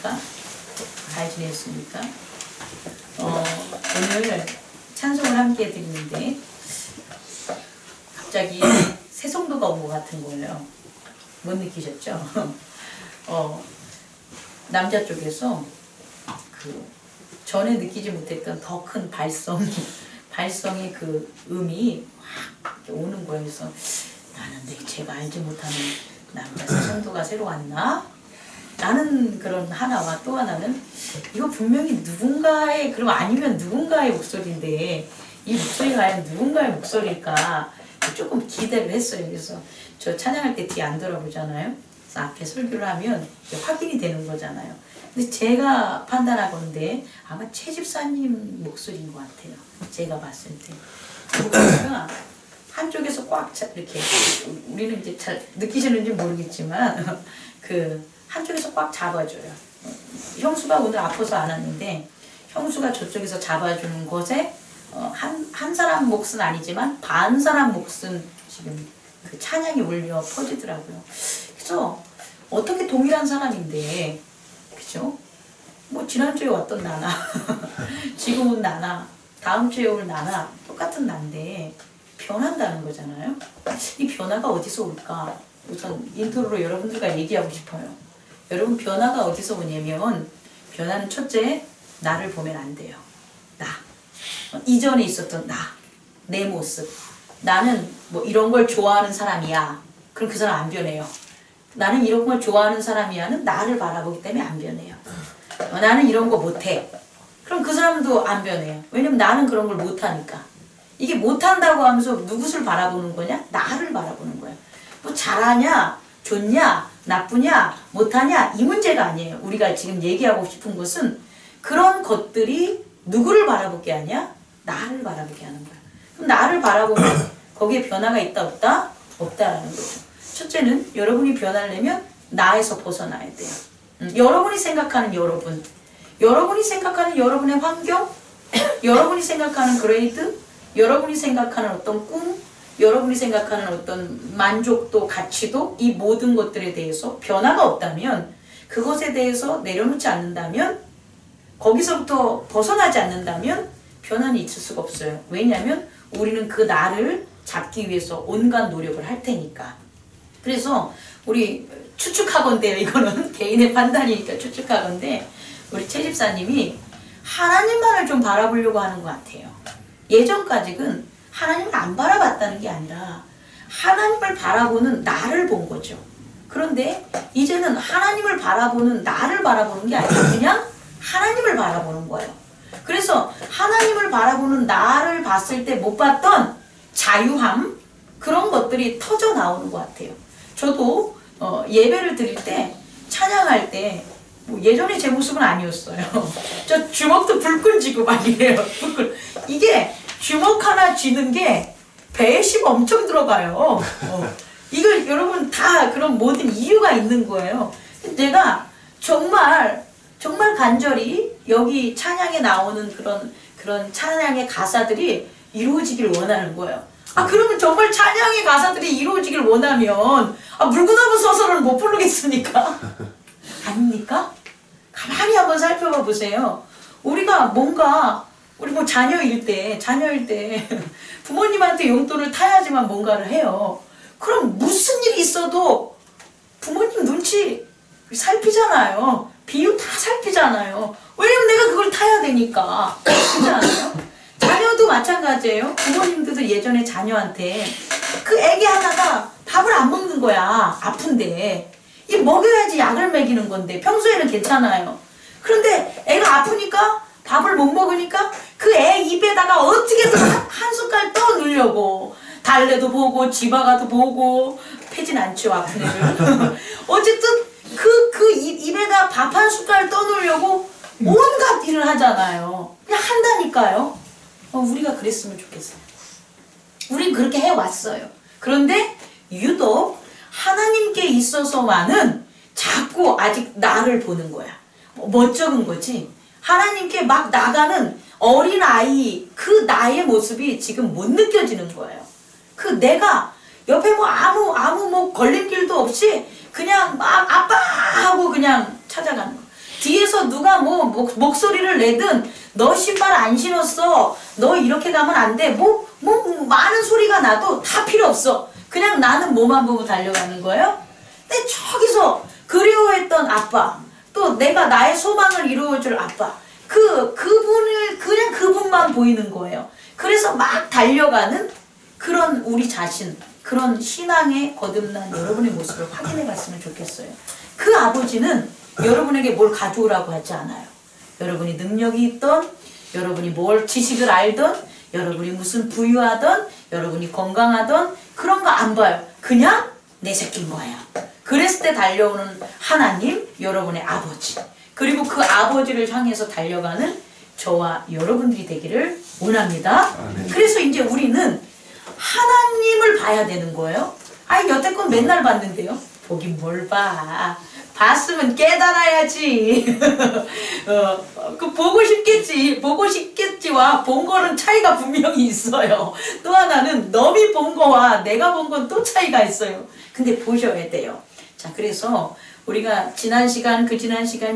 지내셨습니까? 잘 지냈습니까? 오늘 찬송을 함께 드리는데 갑자기 새송도가 온 것 같은 거예요. 못 느끼셨죠? 남자 쪽에서 그 전에 느끼지 못했던 더 큰 발성의 그 음이 확 오는 거예요. 그래서 나는 제가 알지 못하는 남자 새송도가 새로 왔나? 라는 그런 하나와 또 하나는 이거 분명히 누군가의 그럼 아니면 누군가의 목소리인데 이 목소리가 과연 누군가의 목소리일까 조금 기대를 했어요. 그래서 저 찬양할 때 뒤에 안 돌아보잖아요. 그래서 앞에 설교를 하면 확인이 되는 거잖아요. 근데 제가 판단하건데 아마 최 집사님 목소리인 것 같아요. 제가 봤을 때. 목소리가 한쪽에서 꽉 이렇게 우리는 이제 잘 느끼시는지 모르겠지만 그 한쪽에서 꽉 잡아줘요. 형수가 오늘 아파서 안 왔는데 형수가 저쪽에서 잡아주는 곳에 한 사람 몫은 아니지만 반 사람 몫은 지금 그 찬양이 울려 퍼지더라고요. 그래서 어떻게 동일한 사람인데 그죠? 뭐 지난주에 왔던 나나 지금 온 나나 다음 주에 올 나나 똑같은 나인데 변한다는 거잖아요. 이 변화가 어디서 올까? 우선 인트로로 여러분들과 얘기하고 싶어요. 여러분 변화가 어디서 오냐면 변화는 첫째 나를 보면 안 돼요. 나 이전에 있었던 내 모습 나는 뭐 이런 걸 좋아하는 사람이야. 그럼 그 사람 안 변해요. 나는 이런 걸 좋아하는 사람이야는 나를 바라보기 때문에 안 변해요. 나는 이런 거 못해. 그럼 그 사람도 안 변해요. 왜냐면 나는 그런 걸 못하니까. 이게 못한다고 하면서 누구를 바라보는 거냐? 나를 바라보는 거예요. 뭐 잘하냐? 좋냐? 나쁘냐? 못하냐? 이 문제가 아니에요. 우리가 지금 얘기하고 싶은 것은 그런 것들이 누구를 바라보게 하냐? 나를 바라보게 하는 거야. 그럼 나를 바라보면 거기에 변화가 있다 없다? 없다라는 거죠. 첫째는 여러분이 변화를 내면 나에서 벗어나야 돼요. 여러분이 생각하는 여러분이 생각하는 여러분의 환경, 여러분이 생각하는 그레이드, 여러분이 생각하는 어떤 꿈, 여러분이 생각하는 어떤 만족도, 가치도 이 모든 것들에 대해서 변화가 없다면 그것에 대해서 내려놓지 않는다면 거기서부터 벗어나지 않는다면 변화는 있을 수가 없어요. 왜냐하면 우리는 그 나를 잡기 위해서 온갖 노력을 할 테니까. 그래서 우리 추측하건대요. 이거는 개인의 판단이니까 추측하건대 우리 최 집사님이 하나님만을 좀 바라보려고 하는 것 같아요. 예전까지는 하나님을 안 바라봤다는 게 아니라 하나님을 바라보는 나를 본 거죠. 그런데 이제는 하나님을 바라보는 나를 바라보는 게 아니라 그냥 하나님을 바라보는 거예요. 그래서 하나님을 바라보는 나를 봤을 때 못 봤던 자유함 그런 것들이 터져 나오는 것 같아요. 저도 예배를 드릴 때 찬양할 때 뭐 예전에 제 모습은 아니었어요. 저 주먹도 불끈 쥐고 막 이래요. 불끈. 이게 주먹 하나 쥐는 게 배에 힘 엄청 들어가요. 이걸 여러분 다 그런 모든 이유가 있는 거예요. 내가 정말 간절히 여기 찬양에 나오는 그런 찬양의 가사들이 이루어지길 원하는 거예요. 그러면 정말 찬양의 가사들이 이루어지길 원하면 물구나무 서서는 못 부르겠습니까? 아닙니까? 가만히 한번 살펴봐 보세요. 우리가 뭔가 우리 뭐 자녀일 때 부모님한테 용돈을 타야지만 뭔가를 해요. 그럼 무슨 일이 있어도 부모님 눈치 살피잖아요. 비유 다 살피잖아요. 왜냐면 내가 그걸 타야 되니까. 그렇지 않아요? 자녀도 마찬가지예요. 부모님들도 예전에 자녀한테 그 애기 하나가 밥을 안 먹는 거야. 아픈데. 이 먹여야지 약을 먹이는 건데 평소에는 괜찮아요. 그런데 애가 아프니까 밥을 못 먹으니까 그 애 입에다가 어떻게든 한 숟갈 떠 넣으려고 달래도 보고 지바가도 보고 패진 않죠 아픈 애를. 어쨌든 그 입에다 밥 한 숟갈 떠 넣으려고 온갖 일을 하잖아요. 그냥 한다니까요. 우리가 그랬으면 좋겠어요. 우린 그렇게 해왔어요. 그런데 유독 하나님께 있어서만은 자꾸 아직 나를 보는 거야. 멋쩍은 거지. 하나님께 막 나가는 어린아이 그 나의 모습이 지금 못 느껴지는 거예요. 그 내가 옆에 뭐 아무 뭐 걸림길도 없이 그냥 막 아빠 하고 그냥 찾아가는 거. 뒤에 앞에서 누가 뭐 목소리를 내든 너 신발 안 신었어, 너 이렇게 가면 안 돼, 많은 소리가 나도 다 필요 없어. 그냥 나는 뭐만 보고 달려가는 거예요. 근데 저기서 그리워했던 아빠, 또 내가 나의 소망을 이루어줄 아빠, 그분을 그냥 그분만 보이는 거예요. 그래서 막 달려가는 그런 우리 자신, 그런 신앙에 거듭난 여러분의 모습을 확인해 봤으면 좋겠어요. 그 아버지는 여러분에게 뭘 가져오라고 하지 않아요. 여러분이 능력이 있던, 여러분이 뭘 지식을 알던, 여러분이 무슨 부유하던, 여러분이 건강하던 그런 거 안 봐요. 그냥 내 새끼인 거예요. 그랬을 때 달려오는 하나님, 여러분의 아버지, 그리고 그 아버지를 향해서 달려가는 저와 여러분들이 되기를 원합니다. 그래서 이제 우리는 하나님을 봐야 되는 거예요. 아니 여태껏 맨날 봤는데요. 보긴 뭘 봐. 봤으면 깨달아야지. 보고 싶겠지와 본 거는 차이가 분명히 있어요. 또 하나는 너미 본 거와 내가 본 건 또 차이가 있어요. 근데 보셔야 돼요. 자, 그래서 우리가 지난 시간,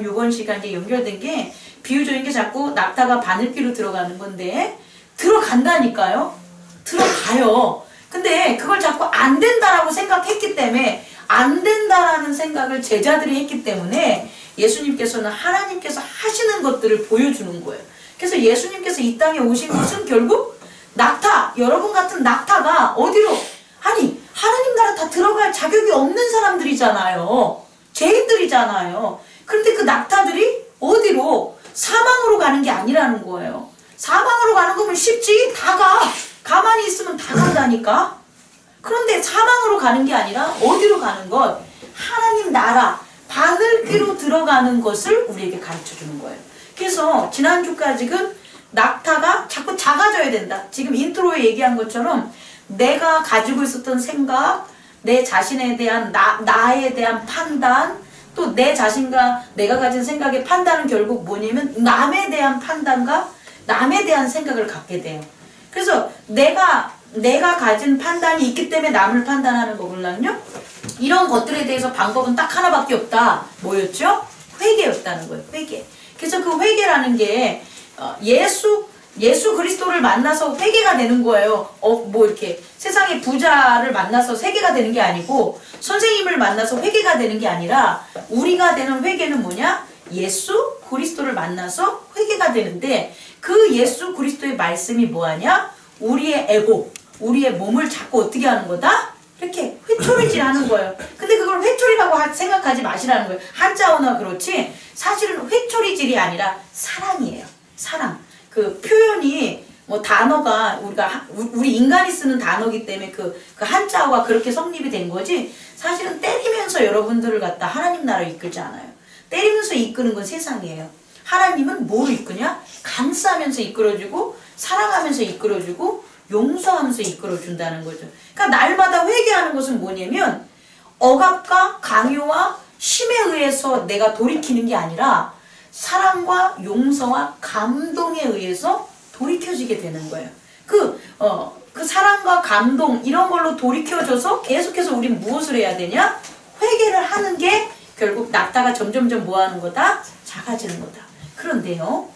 요번 시간에 연결된 게 비유적인 게 자꾸 낙타가 바늘귀로 들어가는 건데 들어간다니까요. 들어가요. 근데 그걸 자꾸 안 된다라고 생각했기 때문에, 안 된다라는 생각을 제자들이 했기 때문에 예수님께서는 하나님께서 하시는 것들을 보여주는 거예요. 그래서 예수님께서 이 땅에 오신 것은 결국 낙타, 여러분 같은 낙타가 어디로, 아니 하나님 나라 다 들어갈 자격이 없는 사람들이잖아요. 죄인들이잖아요. 그런데 그 낙타들이 어디로, 사망으로 가는 게 아니라는 거예요. 사망으로 가는 거면 쉽지. 다 가. 가만히 있으면 다 간다니까. 그런데 사망으로 가는 게 아니라 어디로 가는 것? 하나님 나라, 바늘귀로 들어가는 것을 우리에게 가르쳐주는 거예요. 그래서 지난주까지는 낙타가 자꾸 작아져야 된다. 지금 인트로에 얘기한 것처럼 내가 가지고 있었던 생각, 내 자신에 대한 나에 대한 판단, 또 내 자신과 내가 가진 생각의 판단은 결국 뭐냐면 남에 대한 판단과 남에 대한 생각을 갖게 돼요. 그래서 내가 가진 판단이 있기 때문에 남을 판단하는 거거든요. 이런 것들에 대해서 방법은 딱 하나밖에 없다. 뭐였죠? 회개였다는 거예요. 회개. 그래서 그 회개라는 게 예수 그리스도를 만나서 회개가 되는 거예요. 이렇게 세상의 부자를 만나서 회개가 되는 게 아니고, 선생님을 만나서 회개가 되는 게 아니라, 우리가 되는 회개는 뭐냐? 예수 그리스도를 만나서 회개가 되는데, 그 예수 그리스도의 말씀이 뭐하냐? 우리의 에고, 우리의 몸을 자꾸 어떻게 하는 거다? 이렇게 회초리질하는 거예요. 근데 그걸 회초리라고 생각하지 마시라는 거예요. 한자어나 그렇지 사실은 회초리질이 아니라 사랑이에요. 사랑. 그 표현이 단어가 우리 인간이 쓰는 단어기 때문에 그 한자어가 그렇게 성립이 된 거지, 사실은 때리면서 여러분들을 갖다 하나님 나라로 이끌지 않아요. 때리면서 이끄는 건 세상이에요. 하나님은 뭐로 이끄냐? 감싸면서 이끌어주고, 사랑하면서 이끌어주고, 용서하면서 이끌어준다는 거죠. 그러니까 날마다 회개하는 것은 뭐냐면 억압과 강요와 힘에 의해서 내가 돌이키는 게 아니라 사랑과 용서와 감동에 의해서 돌이켜지게 되는 거예요. 그 사랑과 감동 이런 걸로 돌이켜져서 계속해서 우린 무엇을 해야 되냐? 회개를 하는 게 결국 낙타가 점점점 뭐 하는 거다? 작아지는 거다. 그런데요,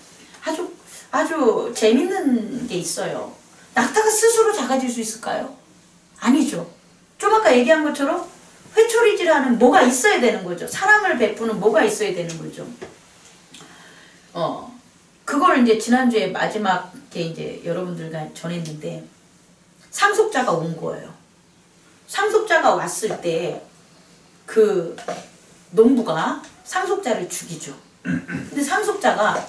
아주 재밌는 게 있어요. 낙타가 스스로 작아질 수 있을까요? 아니죠. 좀 아까 얘기한 것처럼 회초리질하는 뭐가 있어야 되는 거죠. 사랑을 베푸는 뭐가 있어야 되는 거죠. 그걸 이제 지난주에 마지막에 이제 여러분들과 전했는데, 상속자가 온 거예요. 상속자가 왔을 때 그 농부가 상속자를 죽이죠. 근데 상속자가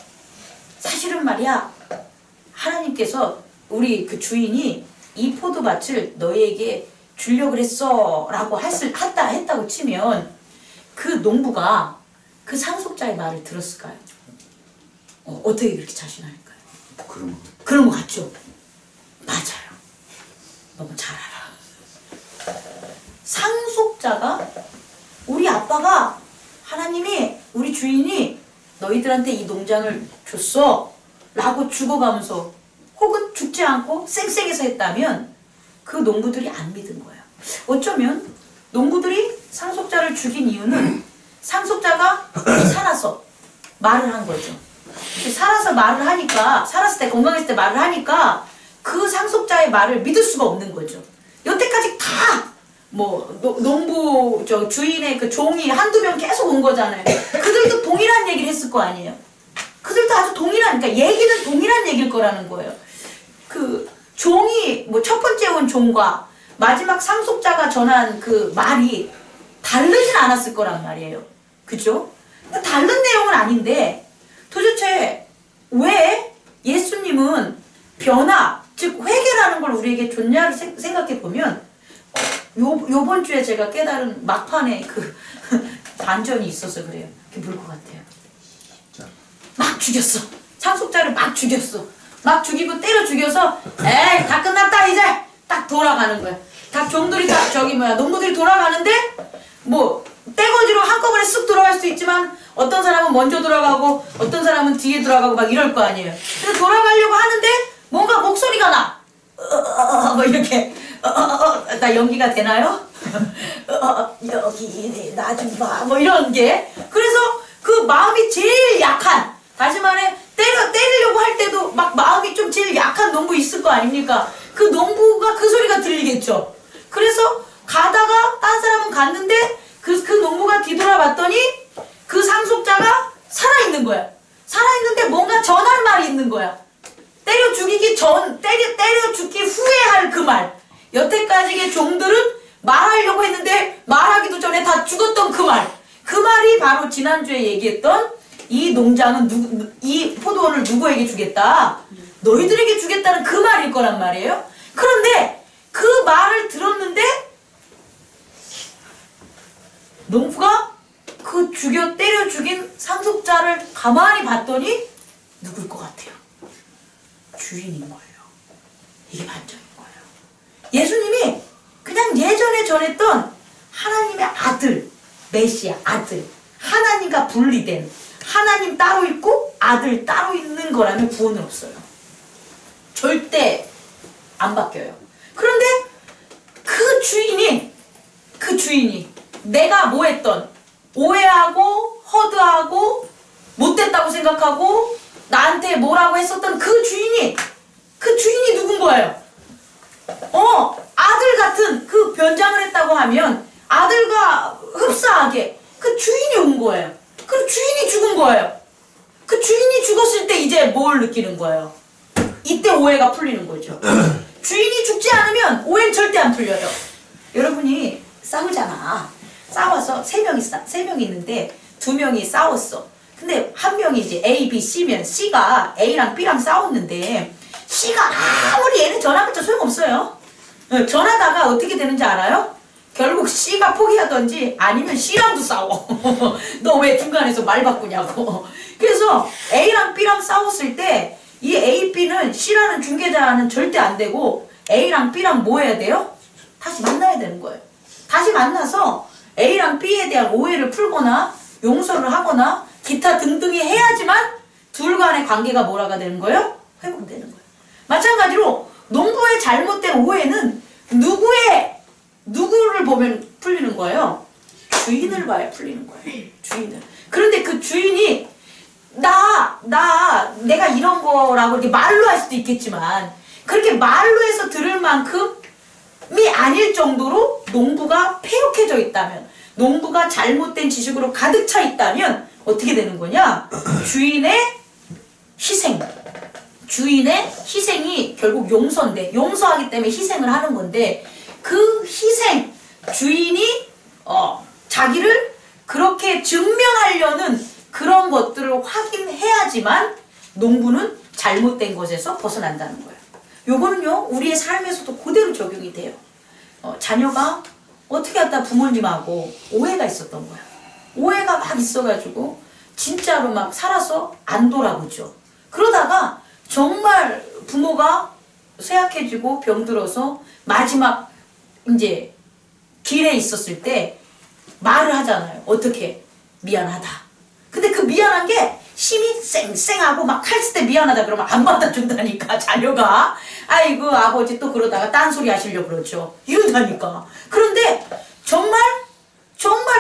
사실은 말이야, 하나님께서 우리 그 주인이 이 포도밭을 너희에게 주려고 했어 라고 했다고 치면, 그 농부가 그 상속자의 말을 들었을까요? 어떻게 그렇게 자신할까요? 그런 거 같죠? 맞아요. 너무 잘 알아. 상속자가, 우리 아빠가, 하나님이, 우리 주인이 너희들한테 이 농장을 줬어 라고 죽어가면서 혹은 죽지 않고 쌩쌩해서 했다면 그 농부들이 안 믿은 거예요. 어쩌면 농부들이 상속자를 죽인 이유는 상속자가 살아서 말을 한 거죠. 살아서 말을 하니까, 살았을 때 건강했을 때 말을 하니까 그 상속자의 말을 믿을 수가 없는 거죠. 여태까지 다 뭐 농부 저 주인의 그 종이 한두 명 계속 온 거잖아요. 그들도 동일한 얘기를 했을 거 아니에요. 그들도 아주 동일한, 그러니까 얘기는 동일한 얘기일 거라는 거예요. 그 종이 뭐 첫 번째 온 종과 마지막 상속자가 전한 그 말이 다르진 않았을 거란 말이에요. 그죠? 다른 내용은 아닌데 도대체 왜 예수님은 변화, 즉 회개라는 걸 우리에게 줬냐를 생각해 보면 요번 주에 제가 깨달은 막판에 그 반전이 있어서 그래요. 그게 뭘 것 같아요? 막 죽였어. 상속자를 막 죽였어. 막 죽이고 때려 죽여서 에이 다 끝났다 이제 딱 돌아가는 거야. 다 종들이 다 저기 뭐야 농부들이 돌아가는데 뭐 떼거지로 한꺼번에 쓱 돌아갈 수도 있지만 어떤 사람은 먼저 돌아가고 어떤 사람은 뒤에 돌아가고 막 이럴 거 아니에요. 그래서 돌아가려고 하는데 뭔가 목소리가 나. 뭐 이렇게 나 연기가 되나요? 여기 나 좀 봐. 뭐 이런 게. 그래서 그 마음이 제일 약한, 다시 말해 때리려고 할 때도 막 마음이 좀 제일 약한 농부 있을 거 아닙니까? 그 농부가 그 소리가 들리겠죠. 그래서 가다가 딴 사람은 갔는데 그 농부가 뒤돌아봤더니 그 상속자가 살아있는 거야. 살아있는데 뭔가 전할 말이 있는 거야. 때려 죽이기 전, 때려 죽기 후에 할 그 말. 여태까지의 종들은 말하려고 했는데 말하기도 전에 다 죽었던 그 말. 그 말이 바로 지난주에 얘기했던 이 농장은 이 포도원을 누구에게 주겠다? 너희들에게 주겠다는 그 말일 거란 말이에요. 그런데 그 말을 들었는데 농부가 그 때려 죽인 상속자를 가만히 봤더니 누굴 것 같아요? 주인인 거예요. 이게 반전인 거예요. 예수님이 그냥 예전에 전했던 하나님의 아들, 메시아, 아들, 하나님과 분리된, 하나님 따로 있고 아들 따로 있는 거라면 구원은 없어요. 절대 안 바뀌어요. 그런데 그 주인이 내가 뭐 했던, 오해하고 허드하고 못됐다고 생각하고 나한테 뭐라고 했었던 그 주인이 누군 거예요? 아들 같은 그 변장을 했다고 하면 아들과 흡사하게 그 주인이 온 거예요. 그 주인이 죽은 거예요. 그 주인이 죽었을 때 이제 뭘 느끼는 거예요? 이때 오해가 풀리는 거죠. 주인이 죽지 않으면 오해는 절대 안 풀려요. 여러분이 싸우잖아. 싸워서 세 명이 있는데 두 명이 싸웠어. 근데 한 명이 이제 A, B, C면 C가 A랑 B랑 싸웠는데 C가 아무리 얘는 전화해봤자 소용없어요. 전하다가 어떻게 되는지 알아요? 결국 C가 포기하던지 아니면 C랑도 싸워. 너 왜 중간에서 말 바꾸냐고. 그래서 A랑 B랑 싸웠을 때 이 A, B는 C라는 중개자는 절대 안 되고 A랑 B랑 뭐 해야 돼요? 다시 만나야 되는 거예요. 다시 만나서 A랑 B에 대한 오해를 풀거나 용서를 하거나 기타 등등이 해야지만 둘 간의 관계가 뭐라가 되는 거예요? 회복되는 거예요. 마찬가지로 농부의 잘못된 오해는 누구를 보면 풀리는 거예요? 주인을 봐야 풀리는 거예요. 주인을. 그런데 그 주인이 내가 이런 거라고 이렇게 말로 할 수도 있겠지만 그렇게 말로 해서 들을 만큼이 아닐 정도로 농부가 패역해져 있다면, 농부가 잘못된 지식으로 가득 차 있다면 어떻게 되는 거냐? 주인의 희생이 결국 용서인데, 용서하기 때문에 희생을 하는 건데, 그 희생, 주인이 자기를 그렇게 증명하려는 그런 것들을 확인해야지만 농부는 잘못된 것에서 벗어난다는 거예요. 요거는요 우리의 삶에서도 그대로 적용이 돼요. 자녀가 어떻게 하다 부모님하고 오해가 있었던 거야. 오해가 막 있어가지고 진짜로 막 살아서 안 돌아보죠. 그러다가 정말 부모가 쇠약해지고 병들어서 마지막 이제 길에 있었을 때 말을 하잖아요. 어떻게? 미안하다. 근데 그 미안한 게 힘이 쌩쌩하고 막 했을 때 미안하다 그러면 안 받아준다니까 자녀가. 아이고 아버지 또 그러다가 딴소리 하시려고 그러죠. 이런다니까. 그런데 정말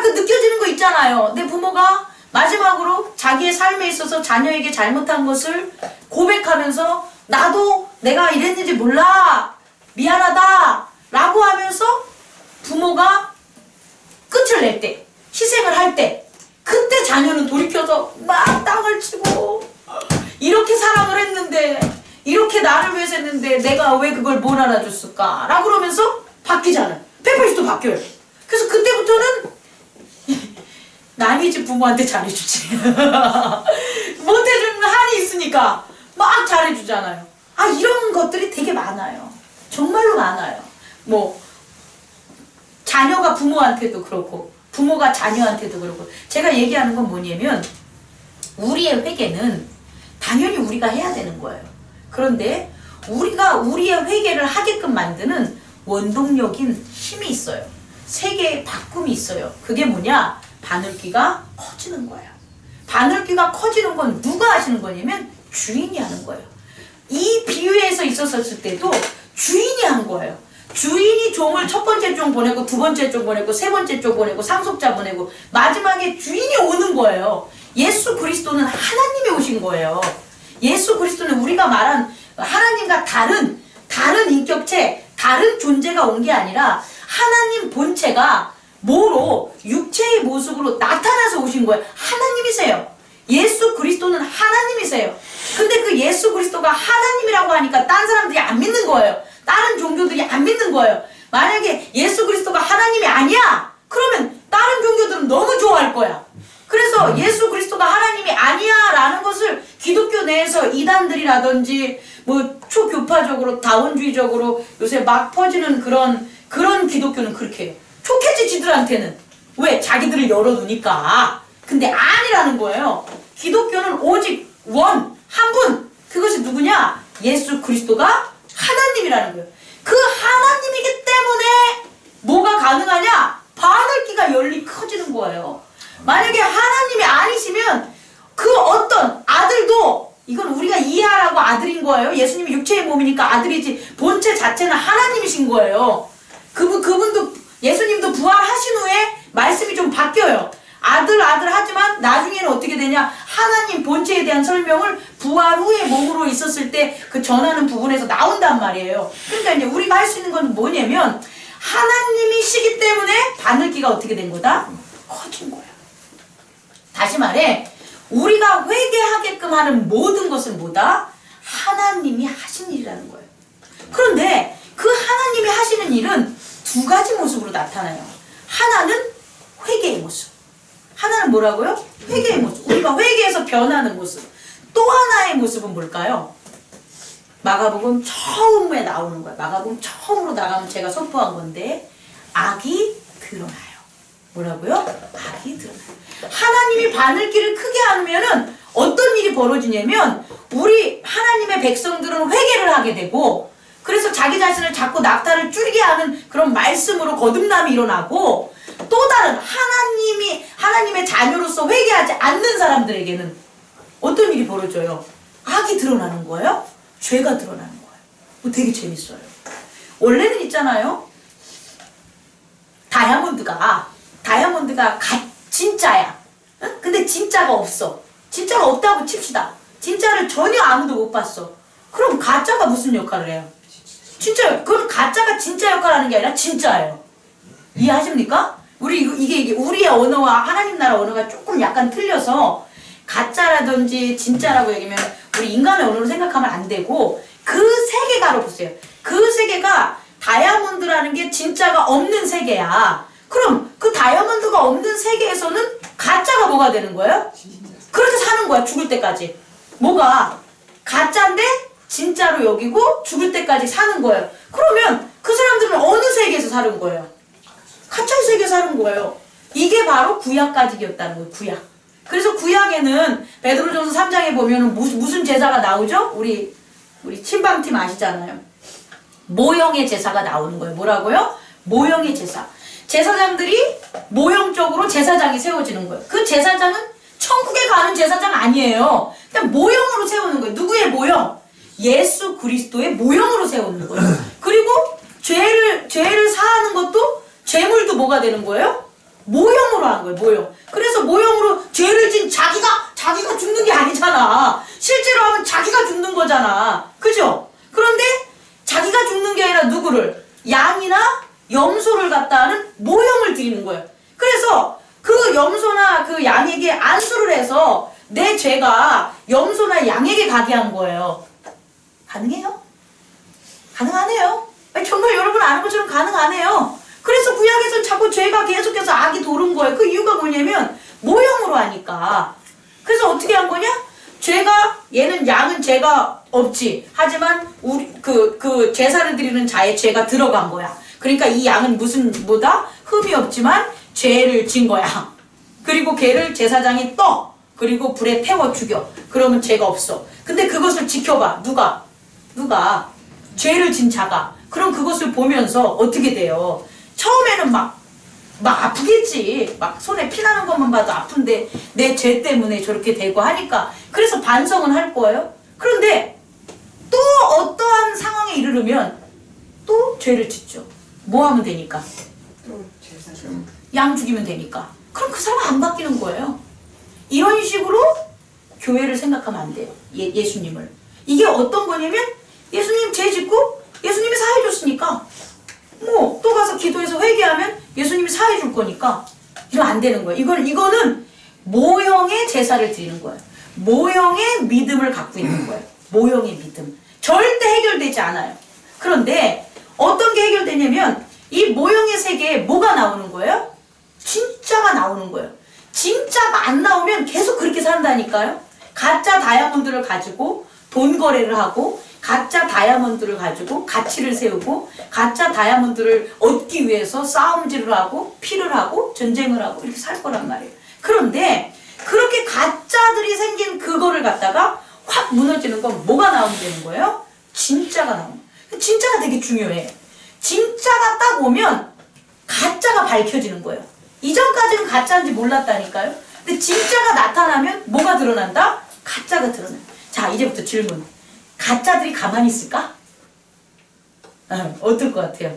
그 느껴지는 거 있잖아요. 내 부모가 마지막으로 자기의 삶에 있어서 자녀에게 잘못한 것을 고백하면서 나도 내가 이랬는지 몰라 미안하다 라고 하면서 부모가 끝을 낼 때, 희생을 할 때, 그때 자녀는 돌이켜서 막 땅을 치고 이렇게 사랑을 했는데, 이렇게 나를 위해서 했는데 내가 왜 그걸 못 알아줬을까 라고 그러면서 바뀌잖아요. 180도 바뀌어요. 그래서 그때부터는 남의 집 부모한테 잘해주지. 못해주는 한이 있으니까 막 잘해주잖아요. 아, 이런 것들이 되게 많아요. 정말로 많아요. 뭐 자녀가 부모한테도 그렇고 부모가 자녀한테도 그렇고. 제가 얘기하는 건 뭐냐면 우리의 회개는 당연히 우리가 해야 되는 거예요. 그런데 우리가 우리의 회개를 하게끔 만드는 원동력인 힘이 있어요. 세계의 바꿈이 있어요. 그게 뭐냐? 바늘귀가 커지는 거예요. 바늘귀가 커지는 건 누가 하시는 거냐면 주인이 하는 거예요. 이 비유에서 있었을 때도 주인이 한 거예요. 주인이 종을 첫 번째 종 보내고 두 번째 종 보내고 세 번째 종 보내고 상속자 보내고 마지막에 주인이 오는 거예요. 예수 그리스도는 하나님이 오신 거예요. 예수 그리스도는 우리가 말한 하나님과 다른 인격체, 다른 존재가 온 게 아니라 하나님 본체가 뭐로 육체의 모습으로 나타나서 오신 거예요. 하나님이세요. 예수 그리스도는 하나님이세요. 근데 그 예수 그리스도가 하나님이라고 하니까 딴 사람들이 안 믿는 거예요. 다른 종교들이 안 믿는 거예요. 만약에 예수 그리스도가 하나님이 아니야, 그러면 다른 종교들은 너무 좋아할 거야. 그래서 예수 그리스도가 하나님이 아니야 라는 것을 기독교 내에서 이단들이라든지 뭐 초교파적으로 다원주의적으로 요새 막 퍼지는 그런 기독교는 그렇게 해요. 좋겠지 지들한테는. 왜? 자기들을 열어두니까. 근데 아니라는 거예요. 기독교는 오직 한 분. 그것이 누구냐? 예수 그리스도가 하나님이라는 거예요. 그 하나님이기 때문에 뭐가 가능하냐? 바늘귀가 커지는 거예요. 만약에 하나님이 아니시면 그 어떤 아들도, 이건 우리가 이해하라고 아들인 거예요. 예수님이 육체의 몸이니까 아들이지 본체 자체는 하나님이신 거예요. 그분도 예수님도 부활하신 후에 말씀이 좀 바뀌어요. 아들 하지만 나중에는 어떻게 되냐? 하나님 본체에 대한 설명을 부활 후에 몸으로 있었을 때 그 전하는 부분에서 나온단 말이에요. 그러니까 이제 우리가 할 수 있는 건 뭐냐면 하나님이시기 때문에 바늘귀가 어떻게 된 거다? 커진 거야. 다시 말해 우리가 회개하게끔 하는 모든 것은 뭐다? 하나님이 하신 일이라는 거예요. 그런데 그 하나님이 하시는 일은 두 가지 모습으로 나타나요. 하나는 회개의 모습. 하나는 뭐라고요? 회개의 모습. 우리가 회개해서 변하는 모습. 또 하나의 모습은 뭘까요? 마가복음 처음에 나오는 거예요. 마가복음 처음으로 나가면 제가 선포한 건데 악이 드러나요. 뭐라고요? 악이 드러나요. 하나님이 바늘귀를 크게 하면은 어떤 일이 벌어지냐면 우리 하나님의 백성들은 회개를 하게 되고, 그래서 자기 자신을 자꾸 낙타를 줄이게 하는 그런 말씀으로 거듭남이 일어나고, 또 다른 하나님의 자녀로서 회개하지 않는 사람들에게는 어떤 일이 벌어져요? 악이 드러나는 거예요? 죄가 드러나는 거예요. 되게 재밌어요. 원래는 있잖아요. 다이아몬드가 진짜야. 응? 근데 진짜가 없어. 진짜가 없다고 칩시다. 진짜를 전혀 아무도 못 봤어. 그럼 가짜가 무슨 역할을 해요? 진짜, 그건 가짜가 진짜 역할을 하는 게 아니라 진짜예요. 이해하십니까? 이게 우리의 언어와 하나님 나라 언어가 조금 약간 틀려서 가짜라든지 진짜라고 얘기하면 우리 인간의 언어로 생각하면 안 되고, 그 세계가로 보세요. 그 세계가 다이아몬드라는 게 진짜가 없는 세계야. 그럼 그 다이아몬드가 없는 세계에서는 가짜가 뭐가 되는 거예요? 그렇게 사는 거야, 죽을 때까지. 뭐가 가짜인데 진짜로 여기고 죽을 때까지 사는 거예요. 그러면 그 사람들은 어느 세계에서 사는 거예요? 가짜의 세계에서 사는 거예요. 이게 바로 구약까지였다는 거예요. 구약. 그래서 구약에는 베드로전서 3장에 보면 무슨 제사가 나오죠? 우리 친방팀 아시잖아요. 모형의 제사가 나오는 거예요. 뭐라고요? 모형의 제사. 제사장들이 모형적으로 제사장이 세워지는 거예요. 그 제사장은 천국에 가는 제사장 아니에요. 그냥 모형으로 세우는 거예요. 누구의 모형? 예수 그리스도의 모형으로 세우는 거예요. 그리고 죄를 사하는 것도, 죄물도 뭐가 되는 거예요? 모형으로 한 거예요. 모형. 그래서 모형으로 죄를 진 자기가 죽는 게 아니잖아. 실제로 하면 자기가 죽는 거잖아. 그죠? 그런데 자기가 죽는 게 아니라 누구를? 양이나 염소를 갖다 하는 모형을 드리는 거예요. 그래서 그 염소나 그 양에게 안수를 해서 내 죄가 염소나 양에게 가게 한 거예요. 가능해요? 가능하네요. 정말 여러분 아는 것처럼 가능하네요. 그래서 구약에서는 자꾸 죄가 계속해서 악이 도는 거예요. 그 이유가 뭐냐면 모형으로 하니까. 그래서 어떻게 한 거냐? 얘는 양은 죄가 없지. 하지만 그 제사를 드리는 자의 죄가 들어간 거야. 그러니까 이 양은 뭐다? 흠이 없지만 죄를 진 거야. 그리고 걔를 제사장이 떠. 그리고 불에 태워 죽여. 그러면 죄가 없어. 근데 그것을 지켜봐. 누가? 죄를 진 자가. 그럼 그것을 보면서 어떻게 돼요? 처음에는 막 아프겠지. 막 손에 피 나는 것만 봐도 아픈데 내 죄 때문에 저렇게 되고 하니까. 그래서 반성은 할 거예요. 그런데 또 어떠한 상황에 이르르면 또 죄를 짓죠. 뭐 하면 되니까? 양 죽이면 되니까. 그럼 그 사람은 안 바뀌는 거예요. 이런 식으로 교회를 생각하면 안 돼요. 예수님을. 이게 어떤 거냐면 예수님 죄 짓고 예수님이 사해 줬으니까 뭐 또 가서 기도해서 회개하면 예수님이 사해 줄 거니까 이러면 안 되는 거예요. 이거는 모형의 제사를 드리는 거예요. 모형의 믿음을 갖고 있는 거예요. 모형의 믿음. 절대 해결되지 않아요. 그런데 어떤 게 해결되냐면 이 모형의 세계에 뭐가 나오는 거예요? 진짜가 나오는 거예요. 진짜가 안 나오면 계속 그렇게 산다니까요. 가짜 다이아몬드를 가지고 돈 거래를 하고 가짜 다이아몬드를 가지고 가치를 세우고 가짜 다이아몬드를 얻기 위해서 싸움질을 하고 피를 하고 전쟁을 하고 이렇게 살 거란 말이에요. 그런데 그렇게 가짜들이 생긴 그거를 갖다가 확 무너지는 건 뭐가 나오면 되는 거예요? 진짜가 나오는 거예요. 진짜가 되게 중요해. 진짜가 딱 오면 가짜가 밝혀지는 거예요. 이전까지는 가짜인지 몰랐다니까요. 근데 진짜가 나타나면 뭐가 드러난다? 가짜가 드러나요. 자, 이제부터 질문. 가짜들이 가만히 있을까? 어떨 것 같아요?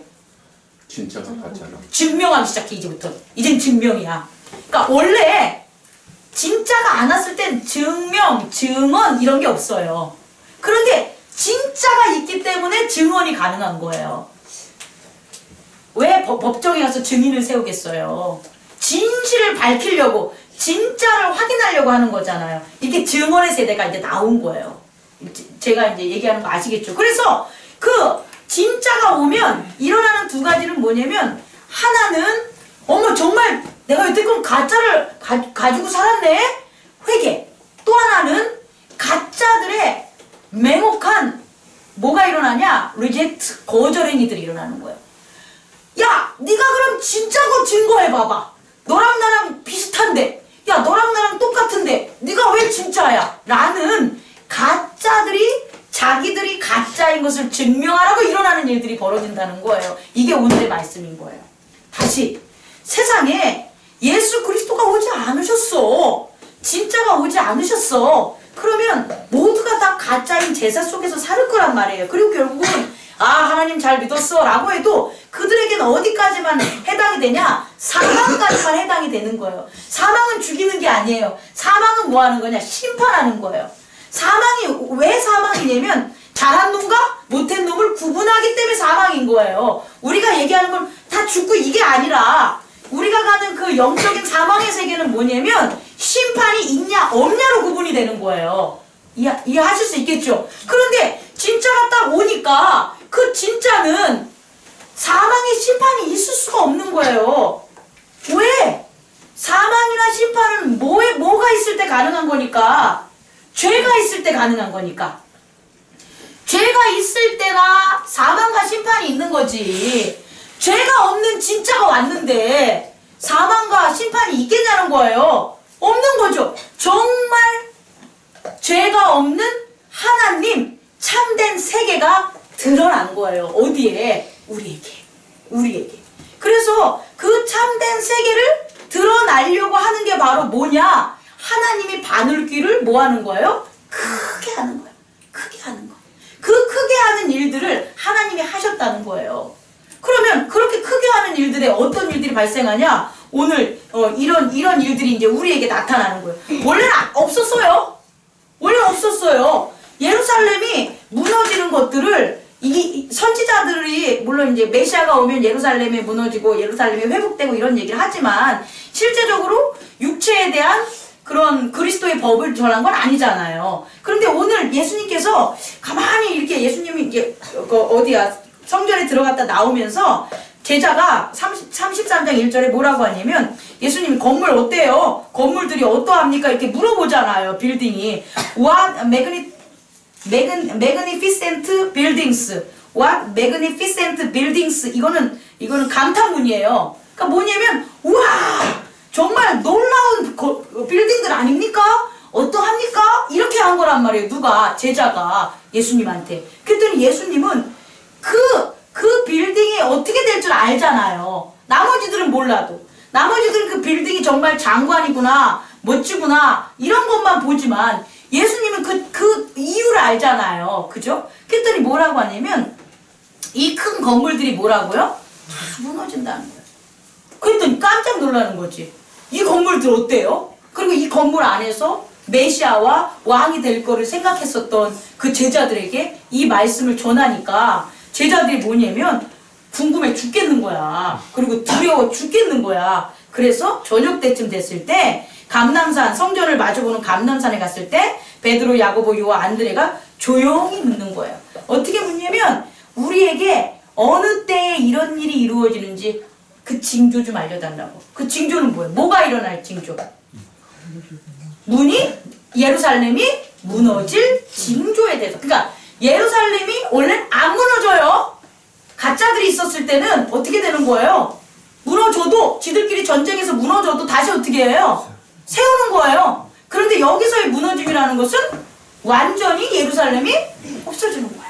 진짜가 가짜라. 증명하기 시작해, 이제부터. 이젠 증명이야. 그러니까 원래 진짜가 안 왔을 땐 증명, 증언 이런 게 없어요. 그런데 진짜가 있기 때문에 증언이 가능한 거예요. 왜 법정에 가서 증인을 세우겠어요? 진실을 밝히려고, 진짜를 확인하려고 하는 거잖아요. 이게 증언의 세대가 이제 나온 거예요. 제가 이제 얘기하는 거 아시겠죠? 그래서 그 진짜가 오면 일어나는 두 가지는 뭐냐면, 하나는 어머 정말 내가 여태껏 가짜를 가지고 살았네? 회개. 또 하나는 가짜들의 맹혹한 뭐가 일어나냐? 리젝트, 거절 행위들이 일어나는 거예요. 야, 네가 그럼 진짜고 증거해봐봐. 너랑 나랑 비슷한데, 야 너랑 나랑 똑같은데 네가 왜 진짜야? 라는 가짜들이 자기들이 가짜인 것을 증명하라고 일어나는 일들이 벌어진다는 거예요. 이게 오늘의 말씀인 거예요. 다시 세상에 예수 그리스도가 오지 않으셨어. 진짜가 오지 않으셨어. 그러면 모두가 다 가짜인 제사 속에서 살 거란 말이에요. 그리고 결국은 하나님 잘 믿었어 라고 해도 그들에게는 어디까지만 해당이 되냐? 사망까지만 해당이 되는 거예요. 사망은 죽이는 게 아니에요. 사망은 뭐 하는 거냐? 심판하는 거예요. 사망이 왜 사망이냐면 잘한 놈과 못한 놈을 구분하기 때문에 사망인 거예요. 우리가 얘기하는 건 다 죽고 이게 아니라 우리가 가는 그 영적인 사망의 세계는 뭐냐면 심판이 있냐 없냐로 구분이 되는 거예요. 이해하실 수 있겠죠? 그런데 진짜가 딱 오니까 그 진짜는 사망의 심판이 있을 수가 없는 거예요. 왜? 사망이나 심판은 뭐가 있을 때 가능한 거니까? 죄가 있을 때 가능한 거니까. 죄가 있을 때나 사망과 심판이 있는 거지. 죄가 없는 진짜가 왔는데 사망과 심판이 있겠냐는 거예요. 없는 거죠. 정말 죄가 없는 하나님 참된 세계가 드러난 거예요. 어디에? 우리에게. 그래서 그 참된 세계를 드러나려고 하는 게 바로 뭐냐? 하나님이 바늘귀를 뭐 하는 거예요? 크게 하는 거예요. 크게 하는 거. 그 크게 하는 일들을 하나님이 하셨다는 거예요. 그러면 그렇게 크게 하는 일들에 어떤 일들이 발생하냐? 오늘 이런 일들이 이제 우리에게 나타나는 거예요. 원래는 없었어요. 원래는 없었어요. 예루살렘이 무너지는 것들을 이 선지자들이 물론 이제 메시아가 오면 예루살렘이 무너지고 예루살렘이 회복되고 이런 얘기를 하지만 실제적으로 육체에 대한 그런 그리스도의 법을 전한 건 아니잖아요. 그런데 오늘 예수님께서 가만히 이렇게 예수님이 이게 어디야 성전에 들어갔다 나오면서 제자가 33장 1절에 뭐라고 하냐면 예수님이 건물 어때요? 건물들이 어떠합니까? 이렇게 물어보잖아요. 빌딩이 What magnificent buildings. What magnificent buildings. 이거는 감탄문이에요. 그러니까 뭐냐면 우와 정말 놀라운 빌딩들 아닙니까? 어떠합니까? 이렇게 한 거란 말이에요. 누가? 제자가 예수님한테. 그랬더니 예수님은 그 빌딩이 어떻게 될 줄 알잖아요. 나머지들은 몰라도. 나머지들은 그 빌딩이 정말 장관이구나, 멋지구나, 이런 것만 보지만 예수님은 그 이유를 알잖아요. 그죠? 그랬더니 뭐라고 하냐면 이 큰 건물들이 뭐라고요? 다 무너진다는 거예요. 그랬더니 깜짝 놀라는 거지. 이 건물들 어때요? 그리고 이 건물 안에서 메시아와 왕이 될 거를 생각했었던 그 제자들에게 이 말씀을 전하니까 제자들이 뭐냐면 궁금해 죽겠는 거야. 그리고 두려워 죽겠는 거야. 그래서 저녁 때쯤 됐을 때 감람산 성전을 마주보는 감람산에 갔을 때 베드로, 야고보, 요한, 안드레가 조용히 묻는 거예요. 어떻게 묻냐면 우리에게 어느 때에 이런 일이 이루어지는지 그 징조 좀 알려달라고. 그 징조는 뭐예요? 뭐가 일어날 징조? 예루살렘이 무너질 징조에 대해서. 그러니까 예루살렘이 원래는 안 무너져요. 가짜들이 있었을 때는 어떻게 되는 거예요? 무너져도 지들끼리 전쟁에서 무너져도 다시 어떻게 해요? 세우는 거예요. 그런데 여기서의 무너짐이라는 것은 완전히 예루살렘이 없어지는 거예요.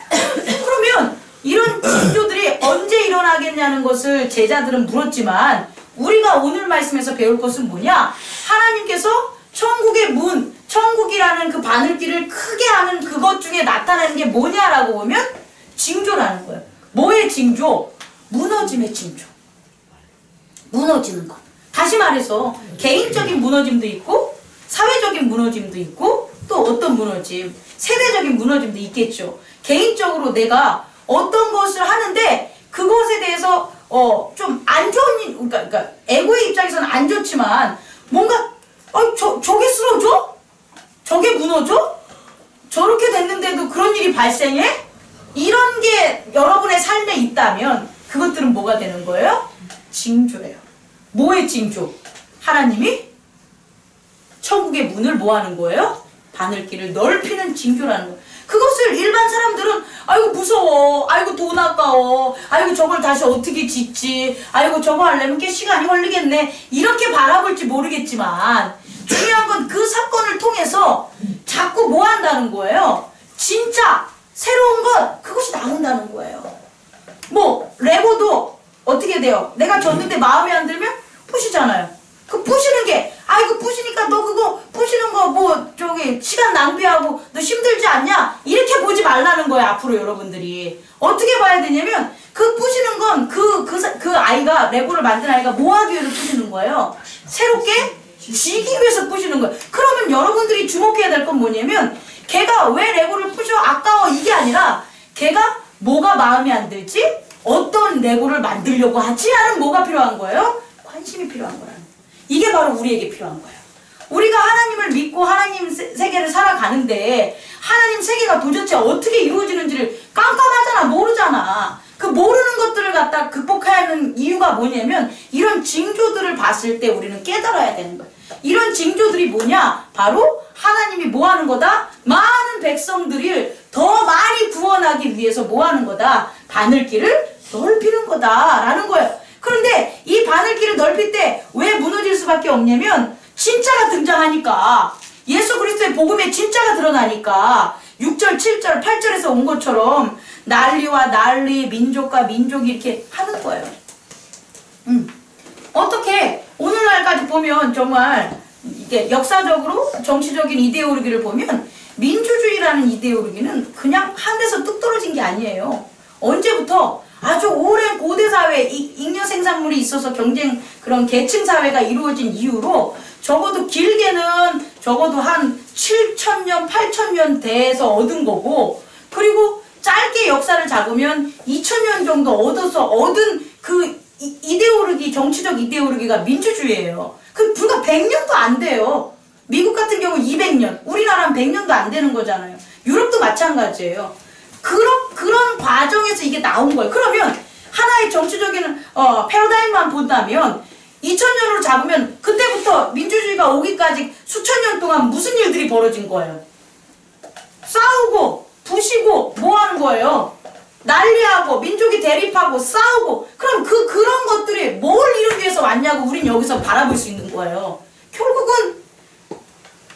그러면 이런 징조들이 언제 일어나겠냐는 것을 제자들은 물었지만 우리가 오늘 말씀에서 배울 것은 뭐냐? 하나님께서 천국의 문, 천국이라는 그 바늘길을 크게 하는 그것 중에 나타나는 게 뭐냐라고 보면 징조라는 거예요. 뭐의 징조? 무너짐의 징조. 무너지는 것. 다시 말해서 개인적인 무너짐도 있고 사회적인 무너짐도 있고 또 어떤 무너짐, 세대적인 무너짐도 있겠죠. 개인적으로 내가 어떤 것을 하는데 그것에 대해서 좀 안 좋은 그러니까 에고의 입장에서는 안 좋지만 뭔가 저게 쓰러져? 저게 무너져? 저렇게 됐는데도 그런 일이 발생해? 이런 게 여러분의 삶에 있다면 그것들은 뭐가 되는 거예요? 징조예요. 뭐의 징조? 하나님이 천국의 문을 뭐 하는 거예요? 바늘길을 넓히는 징조라는 거예요. 그것을 일반 사람들은 아이고 무서워, 아이고 돈 아까워, 아이고 저걸 다시 어떻게 짓지, 아이고 저거 하려면 꽤 시간이 걸리겠네, 이렇게 바라볼지 모르겠지만 중요한 건 그 사건을 통해서 자꾸 뭐 한다는 거예요? 진짜 새로운 것, 그것이 나온다는 거예요. 뭐 레고도 어떻게 돼요? 내가 줬는데 마음에 안 들면 부시잖아요. 그 부시는 게 아이고 부시니까 너 그거 부시는 거 뭐 저기 시간 낭비하고 너 힘들지 않냐? 이렇게 보지 말라는 거예요. 앞으로 여러분들이 어떻게 봐야 되냐면 그 부시는 건 그 아이가 레고를 만든 아이가 뭐 하기 위해서 부시는 거예요? 새롭게 지기 위해서 부시는 거예요. 그러면 여러분들이 주목해야 될 건 뭐냐면 걔가 왜 레고를 부셔? 아까워 이게 아니라 걔가 뭐가 마음에 안 들지? 어떤 레고를 만들려고 하지? 하는 뭐가 필요한 거예요? 관심이 필요한 거라는 거예요. 이게 바로 우리에게 필요한 거예요. 우리가 하나님을 믿고 하나님 세계를 살아가는데 하나님 세계가 도대체 어떻게 이루어지는지를 깜깜하잖아. 모르잖아. 그 모르는 것들을 갖다 극복해야 하는 이유가 뭐냐면 이런 징조들을 봤을 때 우리는 깨달아야 되는 거예요. 이런 징조들이 뭐냐? 바로 하나님이 뭐 하는 거다? 많은 백성들을 더 많이 구원하기 위해서 뭐 하는 거다? 바늘길을 넓히는 거다라는 거예요. 그런데 이 바늘길을 넓힐 때 왜 무너질 수밖에 없냐면 진짜가 등장하니까, 예수 그리스도의 복음에 진짜가 드러나니까 6절, 7절, 8절에서 온 것처럼 난리와 난리, 민족과 민족이 이렇게 하는 거예요. 어떻게 오늘날까지 보면 정말 이게 역사적으로 정치적인 이데올로기를 보면 민주주의라는 이데올로기는 그냥 하늘에서 뚝 떨어진 게 아니에요. 언제부터 아주 오랜 고대 사회, 잉여 생산물이 있어서 경쟁 그런 계층 사회가 이루어진 이후로 적어도 길게는 적어도 한 7,000년, 8,000년 대에서 얻은 거고, 그리고 짧게 역사를 잡으면 2,000년 정도 얻은 그 이데올로기, 정치적 이데올로기가 민주주의예요. 그 불과 100년도 안 돼요. 미국 같은 경우 200년, 우리나라는 100년도 안 되는 거잖아요. 유럽도 마찬가지예요. 그런 과정에서 이게 나온 거예요. 그러면 하나의 정치적인 패러다임만 본다면 2000년으로 잡으면 그때부터 민주주의가 오기까지 수천 년 동안 무슨 일들이 벌어진 거예요? 싸우고 부시고 뭐 하는 거예요? 난리하고 민족이 대립하고 싸우고. 그럼 그런 것들이 뭘 이루기 위해서 왔냐고 우린 여기서 바라볼 수 있는 거예요. 결국은